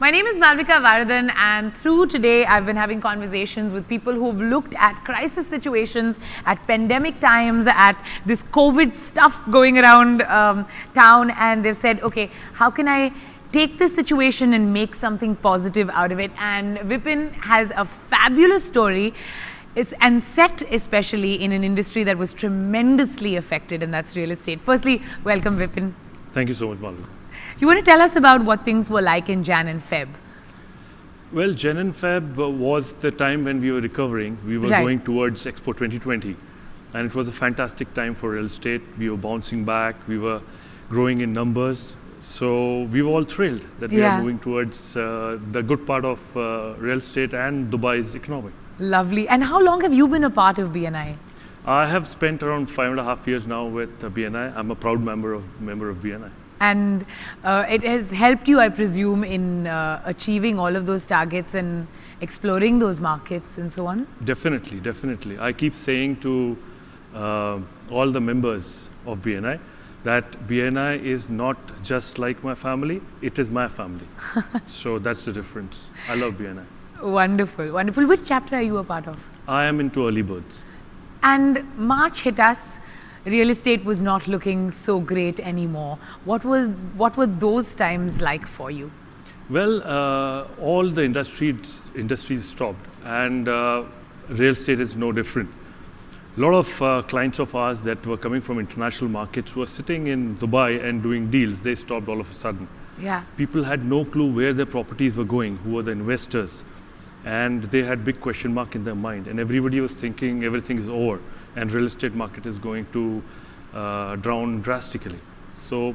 My name is Malvika Varadan, and through today I've been having conversations with people who've looked at crisis situations, at pandemic times, at this COVID stuff going around town, and they've said, okay, how can I take this situation and make something positive out of it? And Vipin has a fabulous story, and set especially in an industry that was tremendously affected, and that's real estate. Firstly, welcome Vipin. Thank you so much, Malvika. You want to tell us about what things were like in Jan and Feb? Well, Jan and Feb was the time when we were recovering. We were going towards Expo 2020, and it was a fantastic time for real estate. We were bouncing back, we were growing in numbers. So we were all thrilled that we are moving towards the good part of real estate and Dubai's economy. Lovely. And how long have you been a part of BNI? I have spent around 5.5 years now with BNI. I'm a proud member of BNI. And it has helped you, I presume, in achieving all of those targets and exploring those markets and so on? Definitely, definitely. I keep saying to all the members of BNI that BNI is not just like my family, it is my family. So that's the difference. I love BNI. Wonderful, wonderful. Which chapter are you a part of? I am into early birds. And March hit us. Real estate was not looking so great anymore. What were those times like for you? Well, all the industries stopped, and real estate is no different. A lot of clients of ours that were coming from international markets were sitting in Dubai and doing deals. They stopped all of a sudden. Yeah. People had no clue where their properties were going, who were the investors, and they had big question mark in their mind, and everybody was thinking everything is over and real estate market is going to drown drastically. So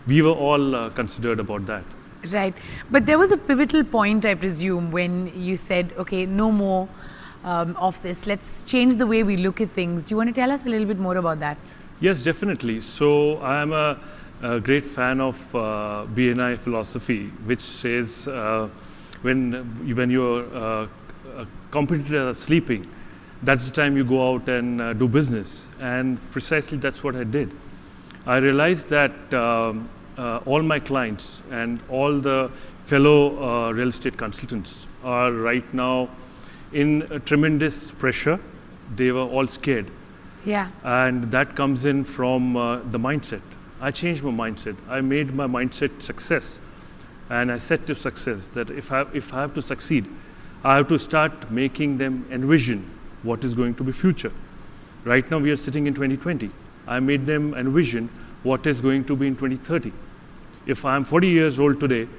we were all considered about that. Right. But there was a pivotal point, I presume, when you said, okay, no more of this. Let's change the way we look at things. Do you want to tell us a little bit more about that? Yes, definitely. So I am a great fan of BNI philosophy, which says when your competitors are sleeping, that's the time you go out and do business. And precisely that's what I did. I realized that all my clients and all the fellow real estate consultants are right now in a tremendous pressure. They were all scared. Yeah. And that comes in from the mindset. I changed my mindset. I made my mindset success. And I said to success that if I have to succeed, I have to start making them envision what is going to be future. Right now we are sitting in 2020. I made them envision what is going to be in 2030. If I'm 40 years old today,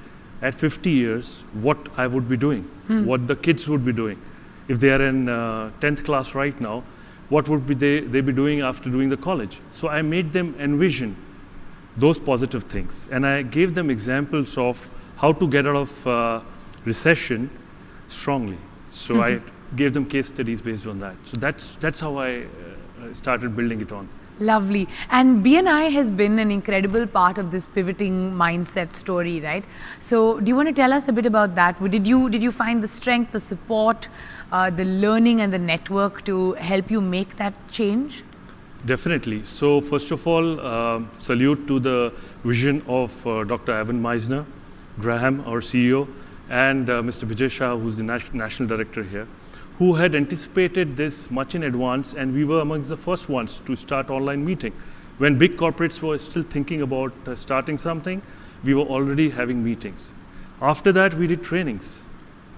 at 50 years, what I would be doing, what the kids would be doing. If they are in 10th class right now, what would be they be doing after doing the college? So I made them envision those positive things. And I gave them examples of how to get out of recession strongly. So I gave them case studies based on that. So that's how I started building it on. Lovely. And BNI has been an incredible part of this pivoting mindset story, right? So do you want to tell us a bit about that? Did you find the strength, the support, the learning and the network to help you make that change? Definitely. So first of all, salute to the vision of Dr. Evan Meisner, Graham, our CEO, and Mr. Vijay Shah, who's the national director here, who had anticipated this much in advance, and we were amongst the first ones to start online meeting. When big corporates were still thinking about starting something, we were already having meetings. After that, we did trainings,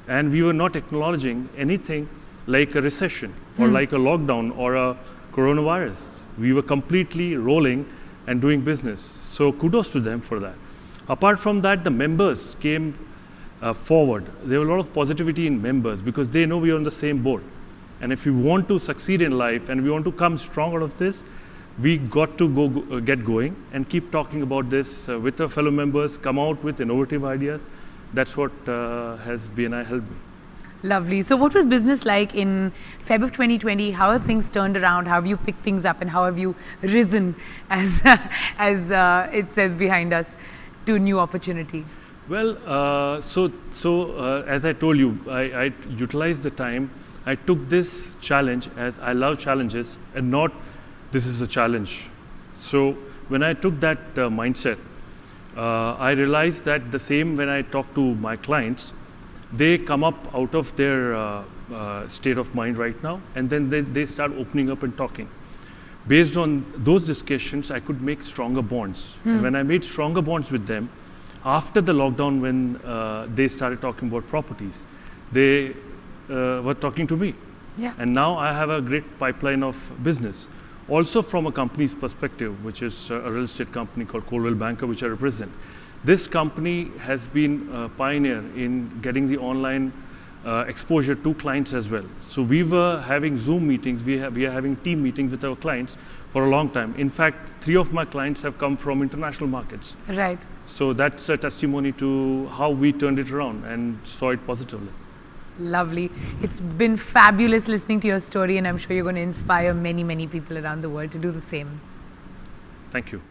and we were not acknowledging anything like a recession or like a lockdown or a coronavirus. We were completely rolling and doing business. So kudos to them for that. Apart from that, the members came forward. There was a lot of positivity in members because they know we are on the same boat. And if we want to succeed in life and we want to come strong out of this, we got to get going and keep talking about this with our fellow members, come out with innovative ideas. That's what has BNI helped me. Lovely. So what was business like in Feb of 2020? How have things turned around? How have you picked things up and how have you risen, as it says behind us, to new opportunity? Well, as I told you, I utilized the time. I took this challenge as I love challenges and not this is a challenge. So when I took that mindset, I realized that the same when I talk to my clients, they come up out of their state of mind right now, and then they start opening up and talking. Based on those discussions, I could make stronger bonds. And when I made stronger bonds with them, after the lockdown, when they started talking about properties, they were talking to me. Yeah. And now I have a great pipeline of business. Also from a company's perspective, which is a real estate company called Coldwell Banker, which I represent. This company has been a pioneer in getting the online exposure to clients as well. So we were having Zoom meetings, we are having team meetings with our clients for a long time. In fact, 3 of my clients have come from international markets. Right. So that's a testimony to how we turned it around and saw it positively. Lovely. It's been fabulous listening to your story, and I'm sure you're going to inspire many, many people around the world to do the same. Thank you.